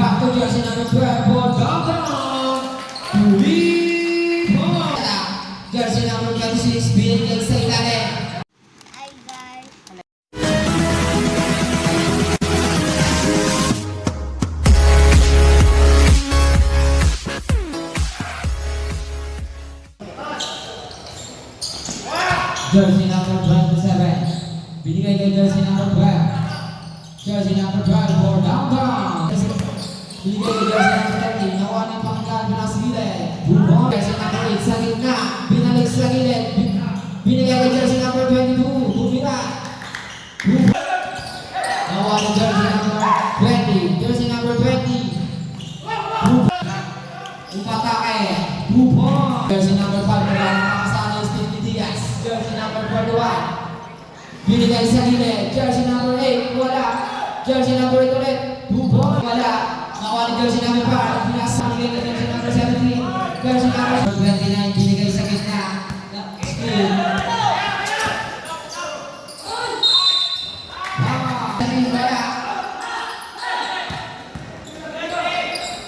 Back to jersey number 12 for Downtown. Tulipo. Jersey number 26, binigay sa ilalim. Hi guys. Jersey number 27, binigay kay jersey number 12. Jersey number 12 for Downtown. Binigay kay jersey number 30, nakuha ng pangkat mula sa gilid. Jersey number 8 sa gitna, binalik sa gilid. Binigay kay jersey number 22, bumira. Nakuha ng jersey number 20, jersey number 20. Upatake, Bupon. Jersey number 5, nakasama ng Steve Diaz. Jersey number 41. Binigay sa gilid. Jersey number 8, wala. Jersey number 8 ulit. Bupon, wala. Nakuha ng jersey number 5. Binigay ng jersey number 17. Jersey number 29, binigay sa gitna. Steal. Wala.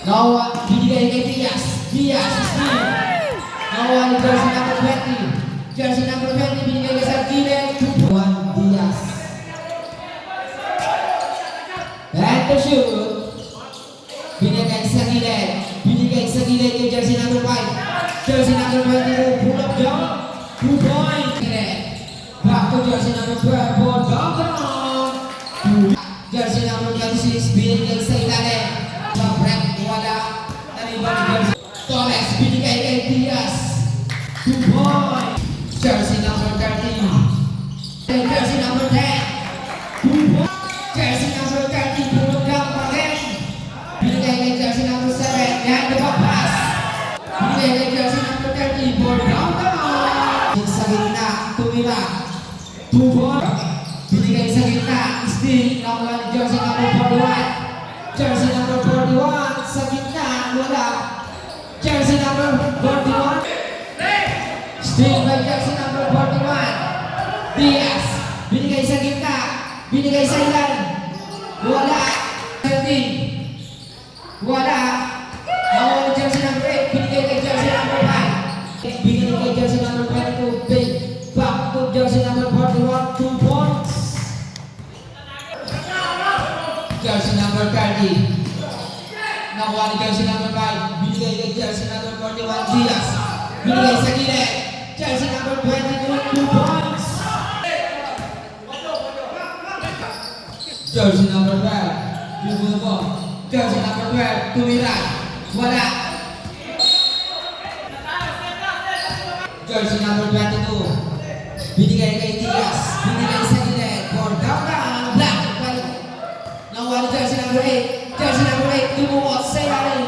Nakuha, binigay kay Diaz. Diaz, steal. Nakuha ng jersey number 20. Jersey number 20, binigay kay sa gilid. Juan Diaz. And to shoot. Binigay sa gilid. Binigay sa gilid kay jersey number 5. Jersey number 22, pull up jump. 2 points. Back to jersey number 12 for Downtown. Jersey number 26, binigay sa ilalim. Pag-break, wala. Nalibang jersey. Torres, binigay kay Diaz. 2 points. Jersey number 13. Jersey number 10. 2 points. Jersey number 13, pull up jump again. Binigay kay jersey number 7. Yan, the back pass. Binigay kay jersey number 30 for Downtown. Sa gitna, tumira. 2 points. Binigay sa gitna, steal. Nakuha ni jersey number 41. Jersey number 41, sa gitna, wala. Jersey number 41. Steal by jersey number 41. Diaz. Binigay sa gitna. Binigay sa ilalim. Wala. 13. Wala. Nakuha ni jersey number 8. Binigay kay jersey number 5. Binigay kay jersey number 22. Big. Back to jersey number 41. 2 points. Jersey number 30. Nakuha ni jersey number 5. Binigay kay jersey number 41. Diaz. Binigay sa gilid. Jersey number 22. 2 points. Jersey number 12. Yung mo. Jersey number 12. Tumira. Wala. Jersey number 22. Binigay kay Diaz. Binigay sa gilid. For Downtown. Black. Nakuha ni jersey number 8. Jersey number 8. Tumuot sa ilalim.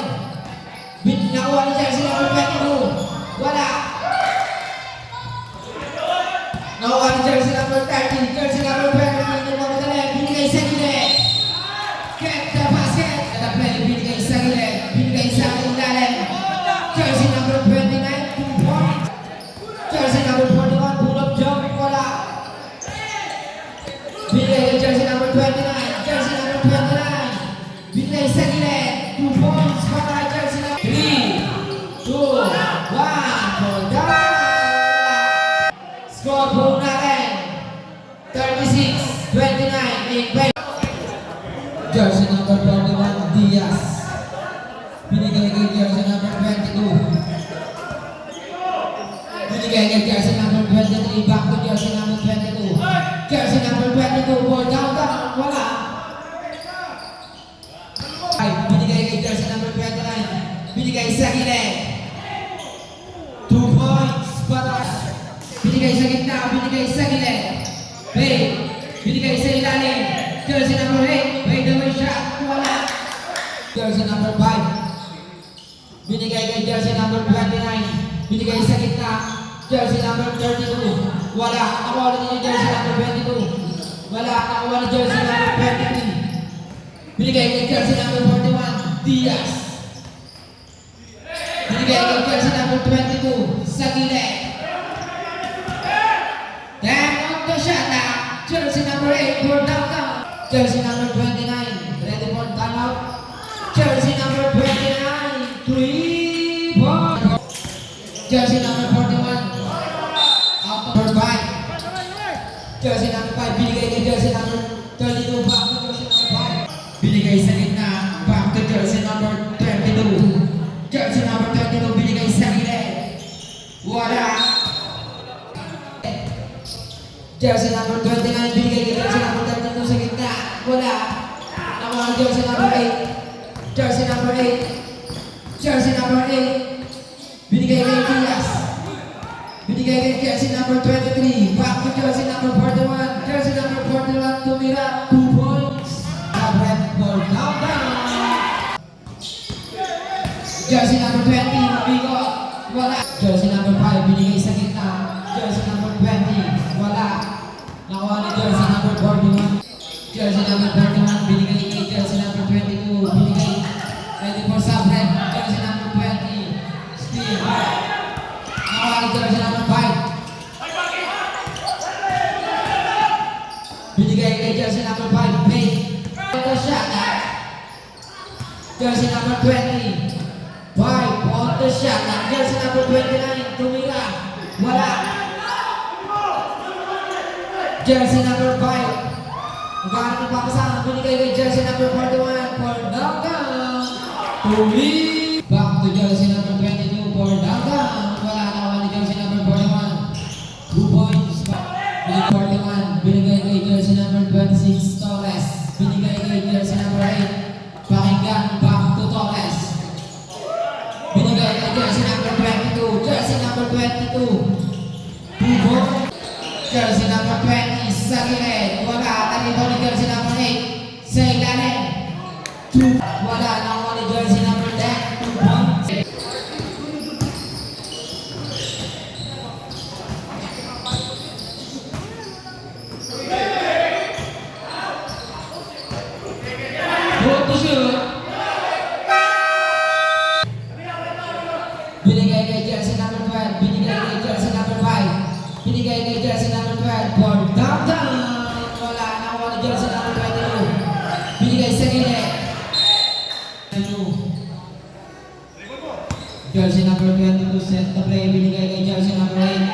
Nakuha ni jersey number 22. Wala. Nakuha ni jersey number 13. Jersey number 20. Binigay sa gilid. Get the basket. At play. Binigay sa gilid. Binigay sa ilalim. Jersey number 29. 2 points. Jersey number 41. Pull up jump. Wala. Binigay kay jersey number 29. Jersey number 29. Binigay sa gilid. 2 points para jersey number 3, 2, 1 for down. Score po natin. 36-29 in play. Jersey number 21, Diaz. Binigay kay jersey number 22. Binigay kay jersey number 23. Back to jersey number 22. Jersey number 22 for Downtown. Wala. Binigay kay jersey number 29. Binigay sa gilid. 2 points para. Binigay sa gitna. Binigay sa gilid. Bay. Binigay sa ilalim. Jersey number 8. By the way shot. Wala. Jersey number 5. Binigay kay jersey number 29. Binigay sa gitna. Jersey number 32. Wala. Nakuha ni jersey number 22. Wala. Nakuha ni jersey number 23. Binigay kay jersey number 41. Diaz. Binigay kay jersey number 22. Sa gilid. Then on the shot now. Jersey number 8 for Downtown. Jersey number 29. Ready for timeout. Jersey Jersey number 41. Out number 5. Jersey number 5. Binigay kay jersey number 32. Back to jersey number 5. Binigay sa gitna. Back to jersey number 22. Jersey number 22. Binigay sa gilid. Wala. Jersey number 29. Binigay kay jersey number 32 sa gitna. Wala. Nakuha ang jersey number 8. Jersey number 8. Jersey number 8. Binigay kay Diaz. Binigay kay jersey number 23. Back to jersey number 41. Jersey number 41 tumira. 2 points. Red ball countdown. Jersey number 20. Bigot. Wala. Jersey number 5. Binigay sa gitna. Jersey number 20. Wala. Nakuha ni jersey number 41. Jersey number 41. Binigay kay jersey number 22. Binigay 24 sa red. Jersey number 20. Steve. Nakuha ni jersey number 5. Binigay kay jersey number 5. May. Ito shot. Jersey number 20. 5 on the shot. Jersey number 29. Tumira. Wala. Jersey number 5. Magkakaroon ng papasama. Binigay kay jersey number 41 for downtown. Tumi. Back to jersey number 22 for downtown. Wala na naman ni jersey number 41. 2 points. Binigay 41. Binigay kay jersey number 26 Torres. Binigay kay jersey number 8 Pakinggan. Back to Torres. Binigay kay jersey number 22. Jersey number 22. 2 points. Jersey number 20 sa gilid. Wala. Narito ni jersey number 8 sa ilalim. 2. Wala. Nakuha ni jersey number 10. 2 points. Good to shoot. Binigay kay jersey number 12. Binigay kay jersey number 5. Binigay kay jersey number 12 for downtown. Wala. Nakuha ni jersey number 22. Binigay sa gilid. Jersey number 22 set the play. Binigay kay jersey number 8.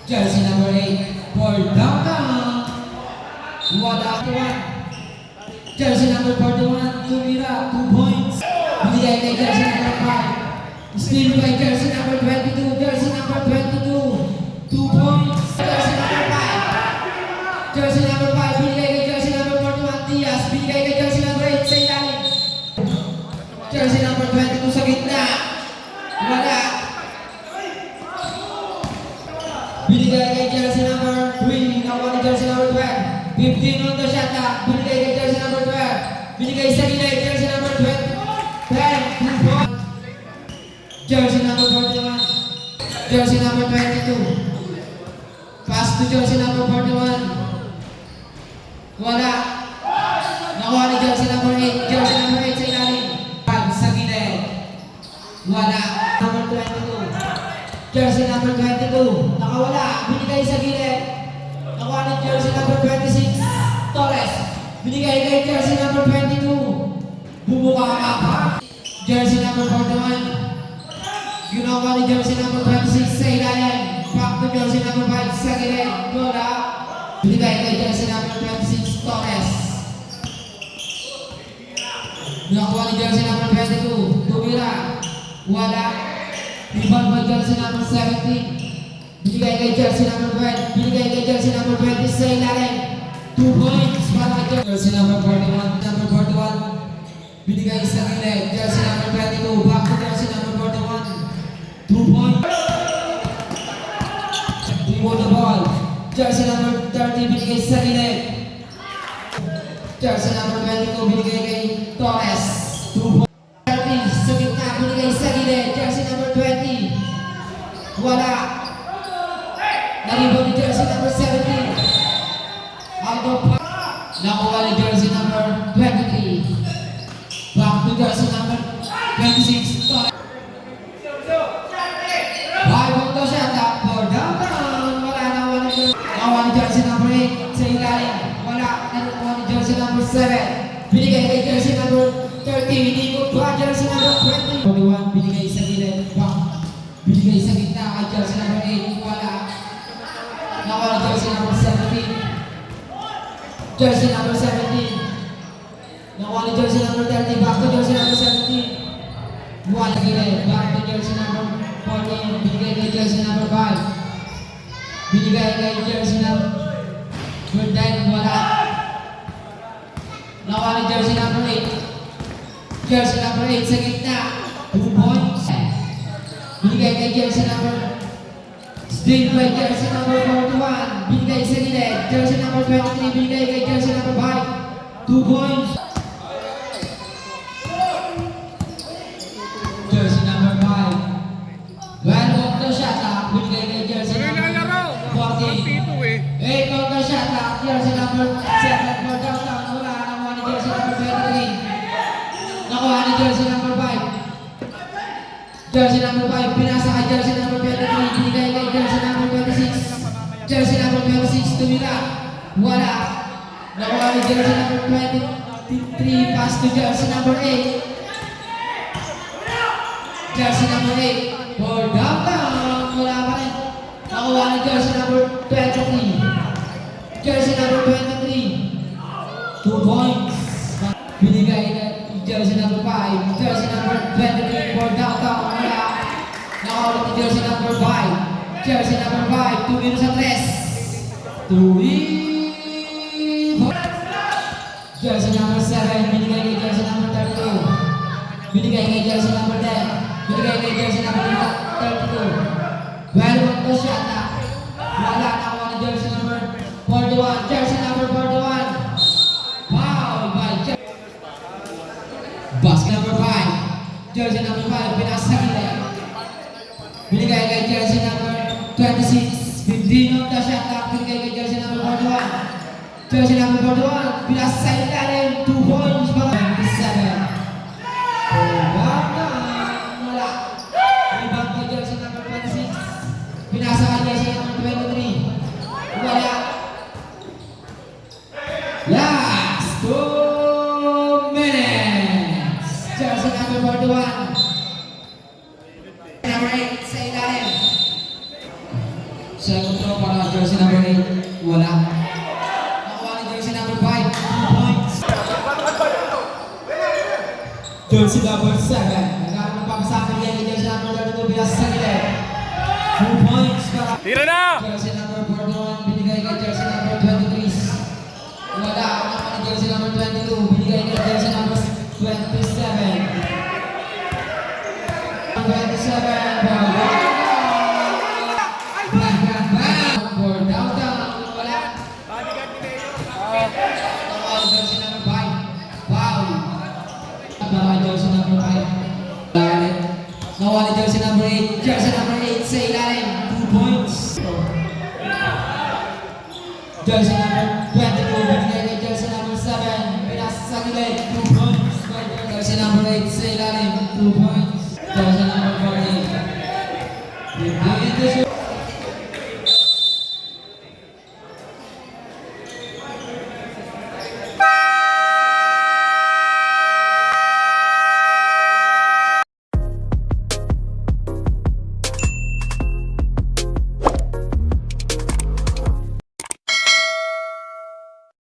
Jersey number 8 for downtown. Wala. Jersey number 41 tumira. 2 points. Binigay kay jersey number 5. Steal by jersey number 22. Jersey number 22. 2 points. Jersey number 5. Jersey number 5. Binigay kay jersey number 41. Diaz. Binigay kay jersey number 8 sa ilalim. Jersey number 22 sa gitna. Wala. Binigay kay jersey number 3. Nakuha ni jersey number 12. 15 on the shot clock. Binigay kay jersey number 12. Binigay sa gilid. Jersey number 20. 10. 2 points. Jersey number 41. Jersey number 22. Pass to jersey number 41. Wala. Nakuha ni jersey number 8. Jersey number 8 sa ilalim. Sa gilid. Wala. Number 22. Jersey number 22. Nakawala. Binigay sa gilid. Nakuha ni jersey number 26. Torres. Binigay kay jersey number 22. Bumuka ka pa. Jersey number 41. Ginawa ni jersey number 26 sa ilalim. Back to jersey number 5 sa gilid. Wala. Binigay kay jersey number 26 Torres. Nakuha ni jersey number 22. Tumira. Wala. Rebound by jersey number 17. Binigay kay jersey number 12. Binigay kay jersey number 20 sa ilalim. 2 points para kay jersey number 41. Number 41. Binigay sa gilid. Jersey number 22. Back to jersey number 41. 2 points. Rebound the ball. Jersey number 30. Binigay sa gilid. Jersey number 22. Binigay kay Torres. 2 points. Sa gitna, binigay sa gilid. Jersey number 20. Wala. Naribo ni jersey number 17. Out of nakuha ni jersey number 23. Back to jersey number 26. Five on the shot clock for downtown. Wala. Nakuha ni jersey number 8 sa ilalim. Wala. Nakuha ni jersey number 7. Binigay kay jersey number 30. Hindi ko pa jersey number 20. 41. Binigay sa gilid. Back. Binigay sa gitna kay jersey number 8. Wala. Nawala jersey number 17. Jersey number 17. Nawala jersey number 30. Back to jersey number 17. Wala gilid. Back to jersey number 14. Binigay kay jersey number 5. Binigay kay jersey number 10. Wala. Nawala jersey number 8. Jersey number 8 sa gitna. 2 points. Binigay kay jersey number Steal by jersey number 41. Binigay sa gilid. Jersey number 23. Binigay kay jersey number 5. 2 points. Jersey number 5. Well, off the shot clock. Binigay kay jersey number 40. 8 off the shot clock. Jersey number 7 for downtown. Wala. Nakuha ni jersey number 23. Nakuha ni jersey number 5. Jersey number 5, pinasa kay jersey number 23, binigay kay jersey number 26. Jersey number 26, tumira. Wala. Nakuha ni jersey number 23, pass to jersey number 8. Jersey number 8, for downtown. Wala pa rin. Nakuha ni jersey number 23. Jersey number 23, 2 points. Binigay kay jersey number 5, jersey number 23 for downtown. Wala. Nakaulit ni jersey number 5. Jersey number 5, 2 minutes at 3. 3. Jersey number 7, binigay kay jersey number 32. Binigay kay jersey number 10. Binigay kay jersey number 32. Well, one to shot na. Wala. Nakuha ni jersey number 41. Jersey number 41. Foul by jersey. Basket number 5. Jersey number 5, pinasa sa gilid. Binigay kay jersey number 26. 15 of the shot clock. Binigay kay jersey number 41. Jersey number 41, pinasa sa ilalim. 2 points para 27. Wala. Rebound kay jersey number 26. Pinasa kay jersey number 23. Wala. Last 2 minutes. Jersey number 41. Number 8 sa ilalim. Second throw para jersey number 8. Wala. Nakuha ni jersey number 5. 2 points. Jersey number 7. Nagkaroon ng pagkasama niya ni jersey number 32 bilas sa gilid. 2 points para Tira na! jersey number 41. Binigay kay jersey number 23. Wala. Nakuha ni jersey number 22. Binigay kay jersey number 27. 27 for for downtown. Wala. Nakawala jersey number 5. Foul. Nakawala jersey number 5. Nakawala jersey number 8. Jersey number 8 sa ilalim. 2 points. Jersey number 22. Binigay kay jersey number 7. Pinasa sa gilid. 2 points. Jersey number 8 sa ilalim. 2 points.